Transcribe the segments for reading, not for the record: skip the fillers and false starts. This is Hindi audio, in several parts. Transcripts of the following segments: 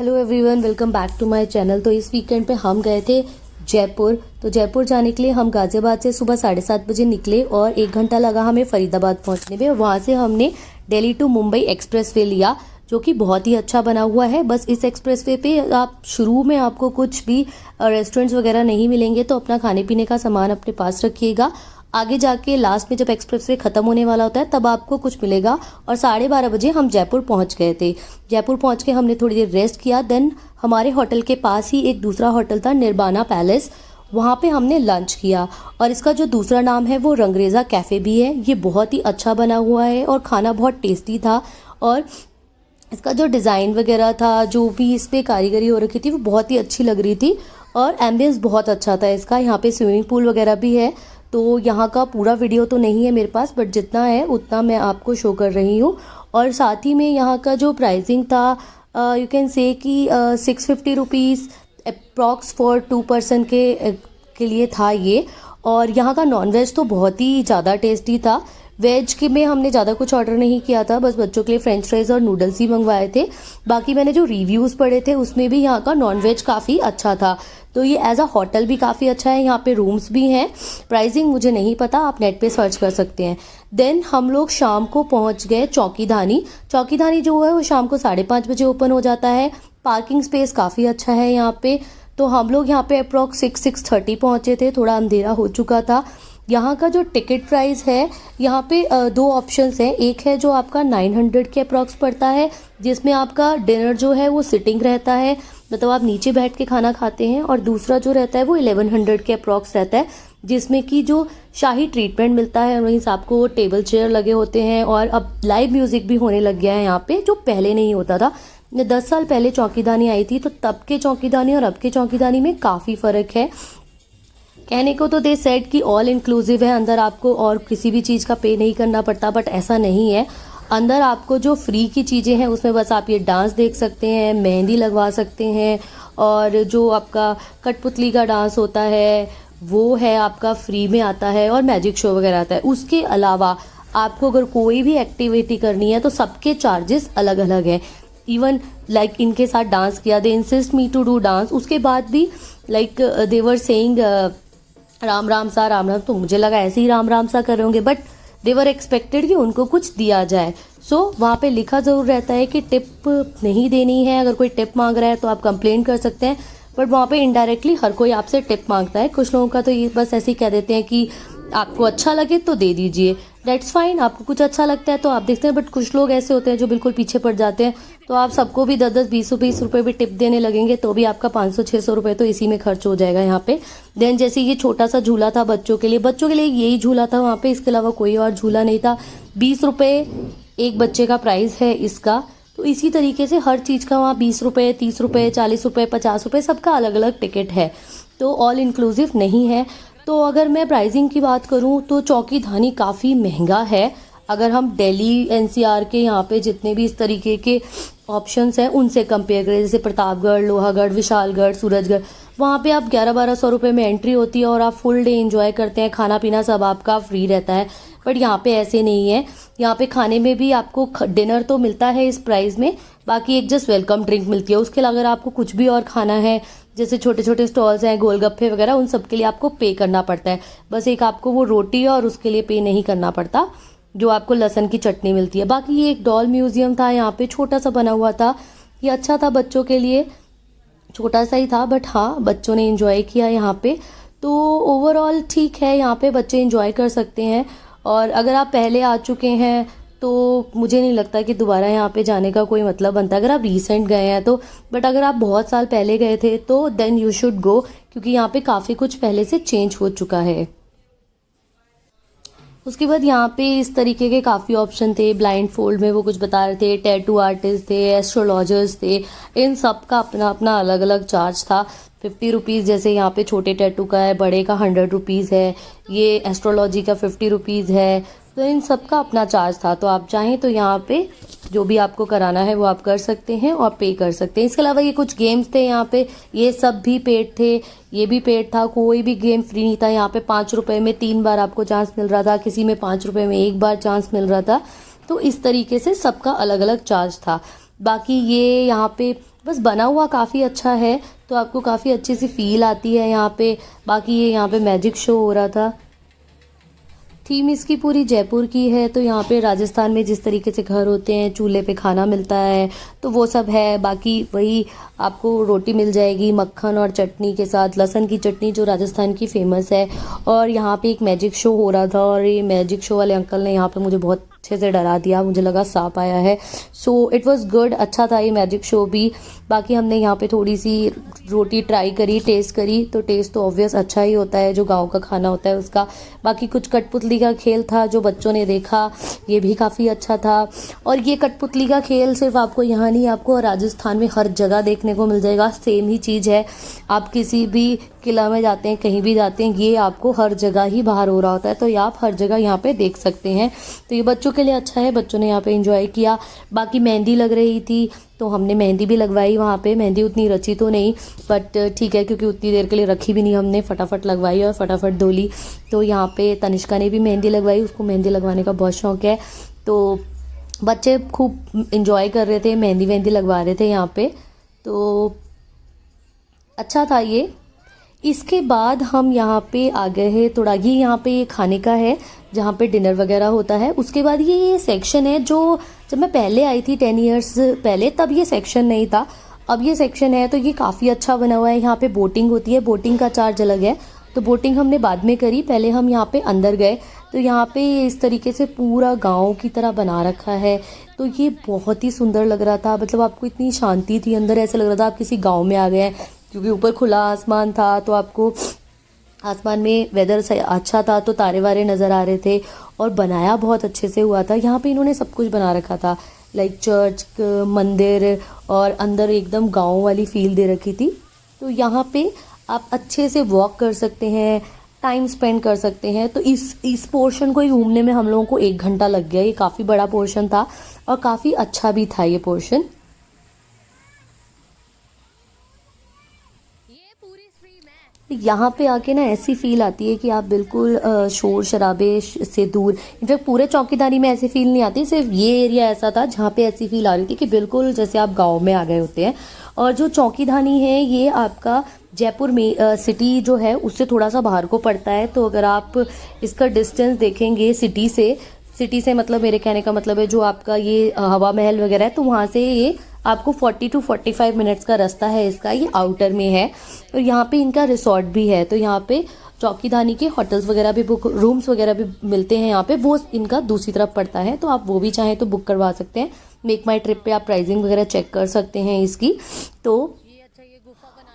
Hello everyone, welcome back to my channel. तो इस वीकेंड पे हम गए थे जयपुर। तो जयपुर जाने के लिए हम गाजियाबाद से सुबह 7:30 बजे निकले और 1 घंटा लगा हमें फरीदाबाद पहुंचने में। वहाँ से हमने दिल्ली टू मुंबई एक्सप्रेसवे लिया, जो कि बहुत ही अच्छा बना हुआ है। बस इस एक्सप्रेसवे पे आप शुरू में आपको कुछ भी रेस्टोरेंट्स वगैरह नहीं मिलेंगे, तो अपना खाने पीने का सामान अपने पास रखिएगा। आगे जाके लास्ट में जब एक्सप्रेसवे खत्म होने वाला होता है तब आपको कुछ मिलेगा। और 12:30 बजे हम जयपुर पहुंच गए थे। जयपुर पहुंच के हमने थोड़ी देर रेस्ट किया। देन हमारे होटल के पास ही एक दूसरा होटल था, निर्बाना पैलेस। वहाँ पे हमने लंच किया। और इसका जो दूसरा नाम है वो रंगरेज़ा कैफ़े भी है। ये बहुत ही अच्छा बना हुआ है और खाना बहुत टेस्टी था। और इसका जो डिज़ाइन वगैरह था, जो भी इस पर कारीगरी हो रखी थी, वो बहुत ही अच्छी लग रही थी। और एम्बियंस बहुत अच्छा था इसका। यहाँ पे स्विमिंग पूल वगैरह भी है। तो यहाँ का पूरा वीडियो तो नहीं है मेरे पास, बट जितना है उतना मैं आपको शो कर रही हूँ। और साथ ही में यहाँ का जो प्राइसिंग था, यू कैन से कि 650 रुपीज़ अप्रॉक्स फॉर 2 पर्सन के लिए था ये। और यहाँ का नॉनवेज तो बहुत ही ज़्यादा टेस्टी था। वेज के में हमने ज़्यादा कुछ ऑर्डर नहीं किया था, बस बच्चों के लिए फ्रेंच फ्राइज और नूडल्स ही मंगवाए थे। बाकी मैंने जो रिव्यूज़ पढ़े थे उसमें भी यहाँ का नॉनवेज काफ़ी अच्छा था। तो ये एज अ होटल भी काफ़ी अच्छा है। यहाँ पे रूम्स भी हैं। प्राइसिंग मुझे नहीं पता, आप नेट पे सर्च कर सकते हैं। देन हम लोग शाम को पहुँच गए चौकीधानी। चौकीधानी जो है वो शाम को 5:30 बजे ओपन हो जाता है। पार्किंग स्पेस काफ़ी अच्छा है यहाँ पे। तो हम लोग यहाँ पे अप्रॉक्स 6:30 पहुँचे थे, थोड़ा अंधेरा हो चुका था। यहाँ का जो टिकट प्राइस है, यहाँ पे 2 ऑप्शंस हैं। एक है जो आपका 900 के अप्रॉक्स पड़ता है, जिसमें आपका डिनर जो है वो सिटिंग रहता है, मतलब आप नीचे बैठ के खाना खाते हैं। और दूसरा जो रहता है वो 1100 के अप्रॉक्स रहता है, जिसमें कि जो शाही ट्रीटमेंट मिलता है, वहीं से आपको टेबल चेयर लगे होते हैं। और अब लाइव म्यूज़िक भी होने लग गया है यहाँ पे, जो पहले नहीं होता था। 10 साल पहले चौकीदानी आई थी, तो तब के चौकीदानी और अब के चौकीदानी में काफ़ी फ़र्क है। कहने को तो दे सेड कि ऑल इंक्लूसिव है, अंदर आपको और किसी भी चीज़ का पे नहीं करना पड़ता, बट ऐसा नहीं है। अंदर आपको जो फ्री की चीज़ें हैं उसमें बस आप ये डांस देख सकते हैं, मेहंदी लगवा सकते हैं, और जो आपका कठपुतली का डांस होता है वो है आपका फ्री में आता है, और मैजिक शो वगैरह आता है। उसके अलावा आपको अगर कोई भी एक्टिविटी करनी है तो सबके चार्जेस अलग अलग हैं। इवन लाइक इनके साथ डांस किया, they insist me to do dance. उसके बाद भी like they were saying Ram Ram सा, राम राम। तो मुझे लगा ऐसे ही राम राम सा कर रहे होंगे, बट देवर एक्सपेक्टेड कि उनको कुछ दिया जाए। सो वहाँ पे लिखा ज़रूर रहता है कि टिप नहीं देनी है। अगर कोई टिप मांग रहा है तो आप कंप्लेंट कर सकते हैं, बट वहाँ पे इनडायरेक्टली हर कोई आपसे टिप मांगता है। कुछ लोगों का तो ये बस ऐसे ही कह देते हैं कि आपको अच्छा लगे तो दे दीजिए, दैट्स फाइन। आपको कुछ अच्छा लगता है तो आप देखते हैं, बट कुछ लोग ऐसे होते हैं जो बिल्कुल पीछे पड़ जाते हैं। तो आप सबको भी 10-10, 20-20 रुपये भी टिप देने लगेंगे तो भी आपका 500-600 रुपये तो इसी में खर्च हो जाएगा यहाँ पे। देन जैसे ये छोटा सा झूला था बच्चों के लिए यही झूला था वहाँ पे, इसके अलावा कोई और झूला नहीं था। 20 रुपये एक बच्चे का प्राइस है इसका। तो इसी तरीके से हर चीज़ का वहाँ 20 रुपये, 30 रुपये, 40 रुपये, 50 रुपये, सबका अलग अलग टिकट है। तो ऑल इंक्लूसिव नहीं है। तो अगर मैं प्राइसिंग की बात करूं तो चौकीधानी काफ़ी महंगा है। अगर हम दिल्ली एनसीआर के यहाँ पे जितने भी इस तरीके के ऑप्शंस हैं उनसे कंपेयर करें, जैसे प्रतापगढ़, लोहागढ़, विशालगढ़, सूरजगढ़, वहाँ पे आप 1100-1200 रुपये में एंट्री होती है और आप फुल डे एंजॉय करते हैं। खाना पीना सब आपका फ्री रहता है। बट यहाँ पे ऐसे नहीं है। यहाँ पे खाने में भी आपको डिनर तो मिलता है इस प्राइस में, बाकी एक जस्ट वेलकम ड्रिंक मिलती है। उसके अलावा अगर आपको कुछ भी और खाना है, जैसे छोटे छोटे स्टॉल्स हैं, गोलगप्पे वगैरह, उन सब के लिए आपको पे करना पड़ता है। बस एक आपको वो रोटी है और उसके लिए पे नहीं करना पड़ता, जो आपको लहसुन की चटनी मिलती है। बाकी ये एक डॉल म्यूजियम था यहाँ पे, छोटा सा बना हुआ था। ये अच्छा था बच्चों के लिए, छोटा सा ही था, बट हाँ बच्चों ने एंजॉय किया यहाँ पे। तो ओवरऑल ठीक है, यहाँ पे बच्चे एंजॉय कर सकते हैं। और अगर आप पहले आ चुके हैं तो मुझे नहीं लगता कि दोबारा यहाँ पे जाने का कोई मतलब बनता है, अगर आप रीसेंट गए हैं तो। बट अगर आप बहुत साल पहले गए थे तो देन यू शुड गो, क्योंकि यहाँ पे काफ़ी कुछ पहले से चेंज हो चुका है। उसके बाद यहाँ पे इस तरीके के काफ़ी ऑप्शन थे। ब्लाइंड फोल्ड में वो कुछ बता रहे थे, टैटू आर्टिस्ट थे, एस्ट्रोलॉजर्स थे। इन सब का अपना अपना अलग अलग चार्ज था। 50 रुपीज़ जैसे यहाँ पे छोटे टैटू का है, बड़े का 100 रुपीज़ है, ये एस्ट्रोलॉजी का 50 रुपीज़ है। तो इन सब का अपना चार्ज था। तो आप चाहें तो यहाँ पे जो भी आपको कराना है वो आप कर सकते हैं और पे कर सकते हैं। इसके अलावा ये कुछ गेम्स थे यहाँ पे, ये सब भी पेड थे, ये भी पेड था। कोई भी गेम फ्री नहीं था यहाँ पे। 5 रुपये में 3 बार आपको चांस मिल रहा था, किसी में 5 रुपये में 1 बार चांस मिल रहा था। तो इस तरीके से सबका अलग अलग चार्ज था। बाकी ये यहाँ पे बस बना हुआ काफ़ी अच्छा है, तो आपको काफ़ी अच्छी सी फील आती है यहाँ पे। बाकी ये यहाँ पे मैजिक शो हो रहा था। थीम इसकी पूरी जयपुर की है, तो यहाँ पे राजस्थान में जिस तरीके से घर होते हैं, चूल्हे पे खाना मिलता है, तो वो सब है। बाकी वही आपको रोटी मिल जाएगी मक्खन और चटनी के साथ, लहसुन की चटनी जो राजस्थान की फेमस है। और यहाँ पे एक मैजिक शो हो रहा था, और ये मैजिक शो वाले अंकल ने यहाँ पे मुझे बहुत अच्छे से डरा दिया, मुझे लगा सांप आया है। सो इट वाज गुड, अच्छा था ये मैजिक शो भी। बाकी हमने यहाँ पे थोड़ी सी रोटी ट्राई करी, टेस्ट करी, तो टेस्ट तो ऑब्वियस अच्छा ही होता है जो गांव का खाना होता है उसका। बाकी कुछ कठपुतली का खेल था जो बच्चों ने देखा, ये भी काफ़ी अच्छा था। और ये कठपुतली का खेल सिर्फ आपको यहाँ नहीं, आपको राजस्थान में हर जगह देखने को मिल जाएगा। सेम ही चीज़ है, आप किसी भी किला में जाते हैं, कहीं भी जाते हैं, ये आपको हर जगह ही बाहर हो रहा होता है, तो ये आप हर जगह यहाँ पे देख सकते हैं। तो ये बच्चों के लिए अच्छा है, बच्चों ने यहाँ पे एंजॉय किया। बाकी मेहंदी लग रही थी, तो हमने मेहंदी भी लगवाई वहाँ पे। मेहंदी उतनी रची तो नहीं, बट ठीक है, क्योंकि उतनी देर के लिए रखी भी नहीं हमने, फटाफट लगवाई और फटाफट धो ली। तो यहाँ पे तनिष्का ने भी मेहंदी लगवाई, उसको मेहंदी लगवाने का बहुत शौक है। तो बच्चे खूब इंजॉय कर रहे थे, मेहंदी वेहंदी लगवा रहे थे यहाँ पे, तो अच्छा था ये। इसके बाद हम यहाँ पे आ गए हैं थोड़ा, ये यहाँ पे ये खाने का है जहाँ पे डिनर वगैरह होता है। उसके बाद ये सेक्शन है जो जब मैं पहले आई थी 10 इयर्स पहले, तब ये सेक्शन नहीं था, अब ये सेक्शन है। तो ये काफ़ी अच्छा बना हुआ है। यहाँ पे बोटिंग होती है, बोटिंग का चार्ज अलग है, तो बोटिंग हमने बाद में करी, पहले हम यहाँ पे अंदर गए। तो यहाँ पे इस तरीके से पूरा गाँव की तरह बना रखा है, तो ये बहुत ही सुंदर लग रहा था। मतलब आपको इतनी शांति थी अंदर, ऐसा लग रहा था आप किसी गाँव में आ गए हैं, क्योंकि ऊपर खुला आसमान था, तो आपको आसमान में वेदर से अच्छा था, तो तारे वारे नज़र आ रहे थे। और बनाया बहुत अच्छे से हुआ था। यहाँ पे इन्होंने सब कुछ बना रखा था, लाइक चर्च, मंदिर, और अंदर एकदम गांव वाली फील दे रखी थी। तो यहाँ पे आप अच्छे से वॉक कर सकते हैं, टाइम स्पेंड कर सकते हैं। तो इस पोर्शन को ही घूमने में हम लोगों को 1 घंटा लग गया। ये काफ़ी बड़ा पोर्शन था और काफ़ी अच्छा भी था ये पोर्शन। यहाँ पे आके ना ऐसी फील आती है कि आप बिल्कुल शोर शराबे से दूर, इनफैक्ट पूरे चौकीदारी में ऐसी फील नहीं आती, सिर्फ ये एरिया ऐसा था जहाँ पे ऐसी फील आ रही थी कि बिल्कुल जैसे आप गांव में आ गए होते हैं। और जो चौकीधानी है ये आपका जयपुर में सिटी जो है उससे थोड़ा सा बाहर को पड़ता है। तो अगर आप इसका डिस्टेंस देखेंगे सिटी से मतलब मेरे कहने का मतलब है जो आपका ये हवा महल वगैरह है, तो वहाँ से ये आपको 40 to 45 मिनट्स का रास्ता है इसका, ये आउटर में है। और यहाँ पे इनका रिसोर्ट भी है, तो यहाँ पे चौकीधानी के होटल्स वगैरह भी बुक, रूम्स वगैरह भी मिलते हैं यहाँ पे, वो इनका दूसरी तरफ पड़ता है, तो आप वो भी चाहें तो बुक करवा सकते हैं। मेक माई ट्रिप पे आप प्राइसिंग वगैरह चेक कर सकते हैं इसकी। तो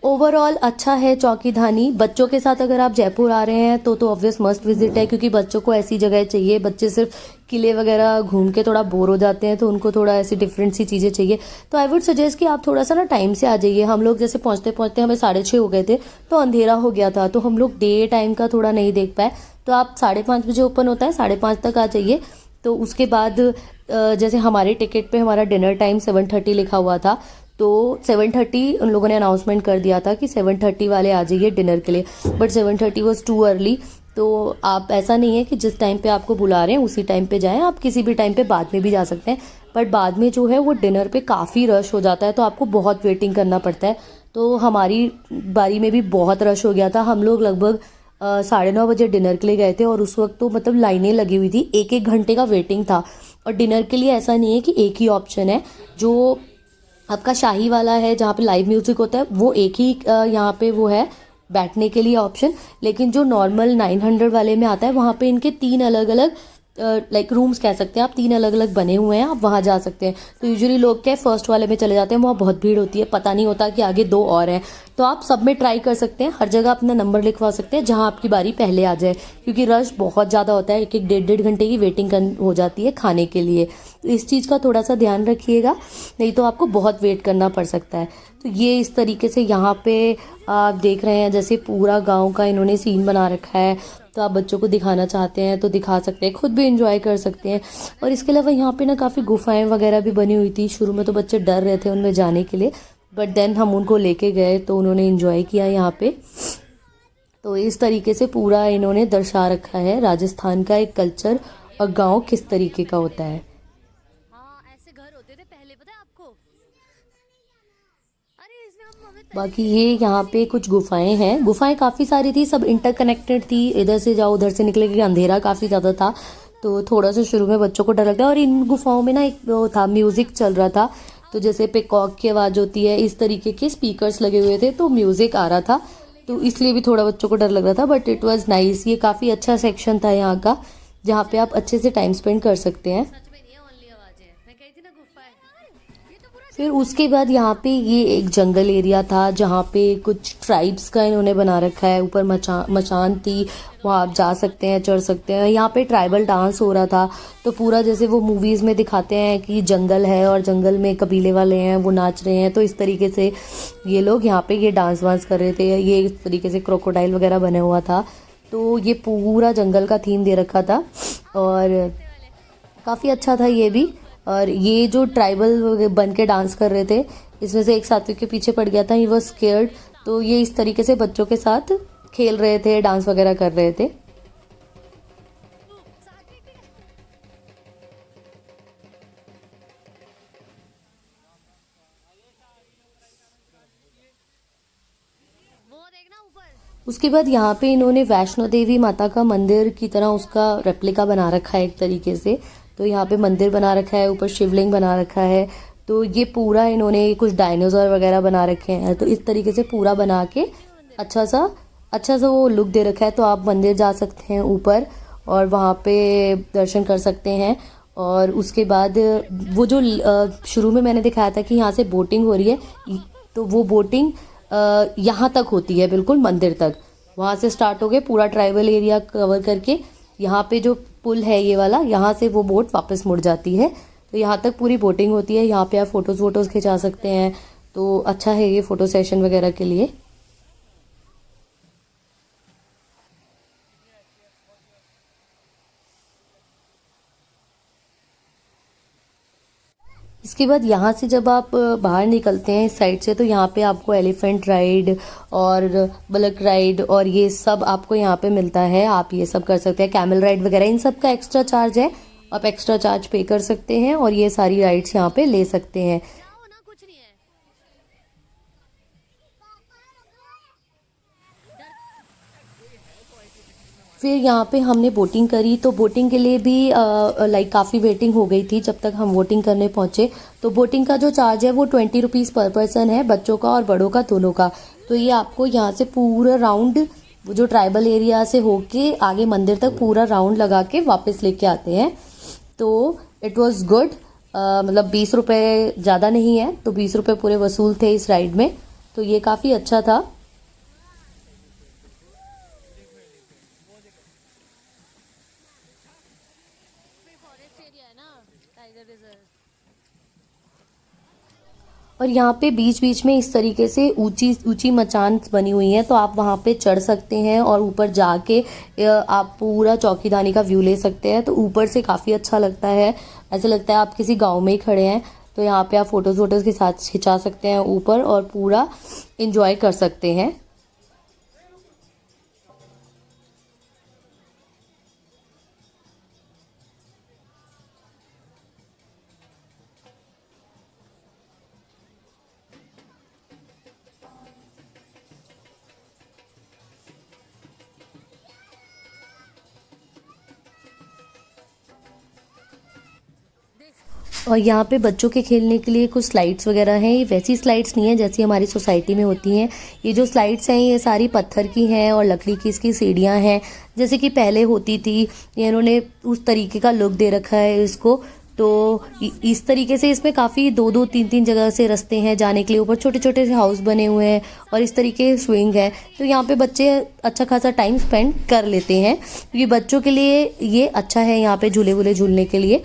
ओवरऑल अच्छा है चौकीधानी। बच्चों के साथ अगर आप जयपुर आ रहे हैं तो ऑब्वियस मस्ट विजिट है, क्योंकि बच्चों को ऐसी जगह चाहिए। बच्चे सिर्फ किले वगैरह घूम के थोड़ा बोर हो जाते हैं, तो उनको थोड़ा ऐसी डिफरेंट सी चीज़ें चाहिए। तो आई वुड सजेस्ट कि आप थोड़ा सा ना टाइम से आ जाइए। हम लोग जैसे पहुँचते पहुँचते हमें 6:30 हो गए थे, तो अंधेरा हो गया था, तो हम लोग डे टाइम का थोड़ा नहीं देख पाए। तो आप 5:30 बजे ओपन होता है, 5:30 तक आ जाइए। तो उसके बाद जैसे हमारे टिकट पे हमारा डिनर टाइम 7:30 लिखा हुआ था, तो 7:30 उन लोगों ने अनाउंसमेंट कर दिया था कि 7:30 वाले आ जाइए डिनर के लिए, बट 7:30 वॉज टू अर्ली। तो आप ऐसा नहीं है कि जिस टाइम पे आपको बुला रहे हैं उसी टाइम पे जाएं, आप किसी भी टाइम पे बाद में भी जा सकते हैं, बट बाद में जो है वो डिनर पे काफ़ी रश हो जाता है, तो आपको बहुत वेटिंग करना पड़ता है। तो हमारी बारी में भी बहुत रश हो गया था। हम लोग लगभग 9:30 बजे डिनर के लिए गए थे, और उस वक्त तो मतलब लाइनें लगी हुई थी, 1-1 घंटे का वेटिंग था। और डिनर के लिए ऐसा नहीं है कि एक ही ऑप्शन है, जो आपका शाही वाला है जहाँ पे लाइव म्यूजिक होता है, वो एक ही यहाँ पे वो है बैठने के लिए ऑप्शन। लेकिन जो नॉर्मल 900 वाले में आता है, वहाँ पे इनके 3 अलग अलग लाइक रूम्स कह सकते हैं आप, 3 अलग अलग बने हुए हैं, आप वहाँ जा सकते हैं। तो यूजुअली लोग क्या फर्स्ट वाले में चले जाते हैं, वहाँ बहुत भीड़ होती है, पता नहीं होता कि आगे 2 और हैं। तो आप सब में ट्राई कर सकते हैं, हर जगह अपना नंबर लिखवा सकते हैं जहाँ आपकी बारी पहले आ जाए, क्योंकि रश बहुत ज़्यादा होता है। 1-1 घंटे की वेटिंग हो जाती है खाने के लिए। तो इस चीज़ का थोड़ा सा ध्यान रखिएगा, नहीं तो आपको बहुत वेट करना पड़ सकता है। तो ये इस तरीके से यहाँ पे आप देख रहे हैं, जैसे पूरा गाँव का इन्होंने सीन बना रखा है। तो आप बच्चों को दिखाना चाहते हैं तो दिखा सकते हैं, खुद भी एंजॉय कर सकते हैं। और इसके अलावा यहाँ पे ना काफ़ी गुफाएं वगैरह भी बनी हुई थी। शुरू में तो बच्चे डर रहे थे उनमें जाने के लिए, बट देन हम उनको लेके गए तो उन्होंने एंजॉय किया यहाँ पे। तो इस तरीके से पूरा इन्होंने दर्शा रखा है राजस्थान का एक कल्चर और गाँव किस तरीके का होता है। हाँ, ऐसे घर होते थे पहले, पता है आपको? बाकी ये यहाँ पे कुछ गुफाएं हैं। गुफाएं काफ़ी सारी थी, सब इंटरकनेक्टेड थी, इधर से जाओ उधर से निकले, क्योंकि अंधेरा काफ़ी ज़्यादा था तो थोड़ा सा शुरू में बच्चों को डर लगता है। और इन गुफाओं में ना एक वो था, म्यूज़िक चल रहा था, तो जैसे पिकॉक की आवाज़ होती है इस तरीके के स्पीकर्स लगे हुए थे, तो म्यूज़िक आ रहा था, तो इसलिए भी थोड़ा बच्चों को डर लग रहा था, बट इट वाज नाइस। ये काफ़ी अच्छा सेक्शन था यहाँ का, जहाँ पे आप अच्छे से टाइम स्पेंड कर सकते हैं। फिर उसके बाद यहाँ पे ये एक जंगल एरिया था, जहाँ पे कुछ ट्राइब्स का इन्होंने बना रखा है। ऊपर मचान थी, वहाँ आप जा सकते हैं, चढ़ सकते हैं। यहाँ पे ट्राइबल डांस हो रहा था, तो पूरा जैसे वो मूवीज़ में दिखाते हैं कि जंगल है और जंगल में कबीले वाले हैं, वो नाच रहे हैं, तो इस तरीके से ये लोग यहाँ पे ये डांस वांस कर रहे थे। ये इस तरीके से क्रोकोडाइल वगैरह बने हुआ था, तो ये पूरा जंगल का थीम दे रखा था और काफ़ी अच्छा था ये भी। और ये जो ट्राइबल बन के डांस कर रहे थे, इसमें से एक साथी के पीछे पड़ गया था, ही वाज स्केयर्ड, तो ये इस तरीके से बच्चों के साथ खेल रहे थे, डांस वगैरह कर रहे थे। उसके बाद यहाँ पे इन्होंने वैष्णो देवी माता का मंदिर की तरह उसका रेप्लिका बना रखा है एक तरीके से। तो यहाँ पे मंदिर बना रखा है, ऊपर शिवलिंग बना रखा है, तो ये पूरा इन्होंने कुछ डायनासोर वगैरह बना रखे हैं, तो इस तरीके से पूरा बना के अच्छा सा वो लुक दे रखा है। तो आप मंदिर जा सकते हैं ऊपर और वहाँ पे दर्शन कर सकते हैं। और उसके बाद वो जो शुरू में मैंने दिखाया था कि यहाँ से बोटिंग हो रही है, तो वो बोटिंग यहाँ तक होती है, बिल्कुल मंदिर तक। वहाँ से स्टार्ट हो गए, पूरा ट्राइबल एरिया कवर करके यहाँ पे जो पुल है ये वाला, यहाँ से वो बोट वापस मुड़ जाती है, तो यहाँ तक पूरी बोटिंग होती है। यहाँ पे आप फोटोज़ वोटोज़ खिंचा सकते हैं, तो अच्छा है ये फ़ोटो सेशन वगैरह के लिए। इसके बाद यहाँ से जब आप बाहर निकलते हैं इस साइड से, तो यहाँ पे आपको एलिफेंट राइड और बलक राइड और ये सब आपको यहाँ पे मिलता है, आप ये सब कर सकते हैं। कैमल राइड वगैरह इन सब का एक्स्ट्रा चार्ज है, आप एक्स्ट्रा चार्ज पे कर सकते हैं और ये सारी राइड्स यहाँ पे ले सकते हैं। फिर यहाँ पे हमने बोटिंग करी, तो बोटिंग के लिए भी लाइक काफ़ी वेटिंग हो गई थी जब तक हम बोटिंग करने पहुँचे। तो बोटिंग का जो चार्ज है वो 20 रुपीज़ पर पर्सन है, बच्चों का और बड़ों का दोनों का। तो ये आपको यहाँ से पूरा राउंड, वो जो ट्राइबल एरिया से होके आगे मंदिर तक पूरा राउंड लगा के वापस लेके आते हैं। तो इट वॉज़ गुड, मतलब 20 रुपये ज़्यादा नहीं है, तो 20 रुपये पूरे वसूल थे इस राइड में, तो ये काफ़ी अच्छा था। और यहाँ पे बीच बीच में इस तरीके से ऊंची ऊंची मचान बनी हुई है, तो आप वहाँ पे चढ़ सकते हैं और ऊपर जाके आप पूरा चौकीदानी का व्यू ले सकते हैं। तो ऊपर से काफ़ी अच्छा लगता है, ऐसा लगता है आप किसी गांव में ही खड़े हैं। तो यहाँ पे आप फोटोज़ वोटोज़ के साथ खिंचा सकते हैं ऊपर और पूरा इंजॉय कर सकते हैं। और यहाँ पे बच्चों के खेलने के लिए कुछ स्लाइड्स वगैरह हैं। ये वैसी स्लाइड्स नहीं है जैसी हमारी सोसाइटी में होती हैं। ये जो स्लाइड्स हैं ये सारी पत्थर की हैं और लकड़ी की इसकी सीढ़ियाँ हैं, जैसे कि पहले होती थी। ये इन्होंने उस तरीके का लुक दे रखा है इसको। तो इस तरीके से इसमें काफ़ी दो दो तीन तीन जगह से रास्ते हैं जाने के लिए। ऊपर छोटे छोटे से हाउस बने हुए हैं और इस तरीके स्विंग है, तो यहाँ पे बच्चे अच्छा खासा टाइम स्पेंड कर लेते हैं, क्योंकि बच्चों के लिए ये अच्छा है यहाँ पे झूले वूले झूलने के लिए।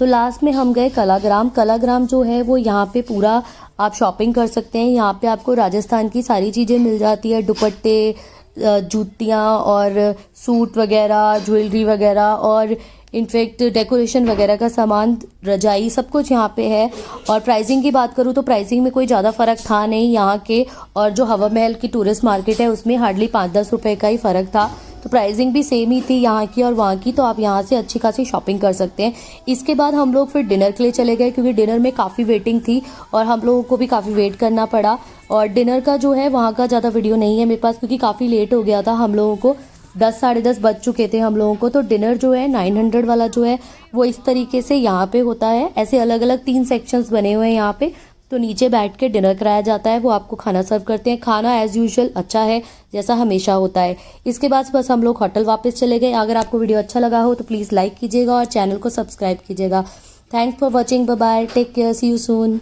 तो लास्ट में हम गए कलाग्राम। कलाग्राम जो है वो यहाँ पे पूरा आप शॉपिंग कर सकते हैं। यहाँ पे आपको राजस्थान की सारी चीज़ें मिल जाती है, दुपट्टे, जूतियाँ और सूट वगैरह, ज्वेलरी वगैरह। और इनफैक्ट डेकोरेशन वगैरह का सामान, रजाई, सब कुछ यहाँ पे है। और प्राइसिंग की बात करूँ तो प्राइसिंग में कोई ज़्यादा फ़र्क था नहीं यहाँ के और जो हवा महल की टूरिस्ट मार्केट है उसमें हार्डली 5-10 रुपये का ही फ़र्क था। तो प्राइसिंग भी सेम ही थी यहाँ की और वहाँ की, तो आप यहाँ से अच्छी खासी शॉपिंग कर सकते हैं। इसके बाद हम लोग फिर डिनर के लिए चले गए क्योंकि डिनर में काफ़ी वेटिंग थी और हम लोगों को भी काफ़ी वेट करना पड़ा। और डिनर का जो है वहाँ का ज़्यादा वीडियो नहीं है मेरे पास क्योंकि काफ़ी लेट हो गया था, हम लोगों को 10 साढ़े 10 बज चुके थे हम लोगों को। तो डिनर जो है 900 वाला जो है वो इस तरीके से यहाँ पे होता है। ऐसे अलग अलग 3 सेक्शंस बने हुए हैं यहाँ पे। तो नीचे बैठ के डिनर कराया जाता है, वो आपको खाना सर्व करते हैं। खाना एज़ यूजुअल अच्छा है जैसा हमेशा होता है। इसके बाद बस हम लोग होटल वापस चले गए। अगर आपको वीडियो अच्छा लगा हो तो प्लीज़ लाइक कीजिएगा और चैनल को सब्सक्राइब कीजिएगा। Thanks for watching, bye bye, take care, see you soon.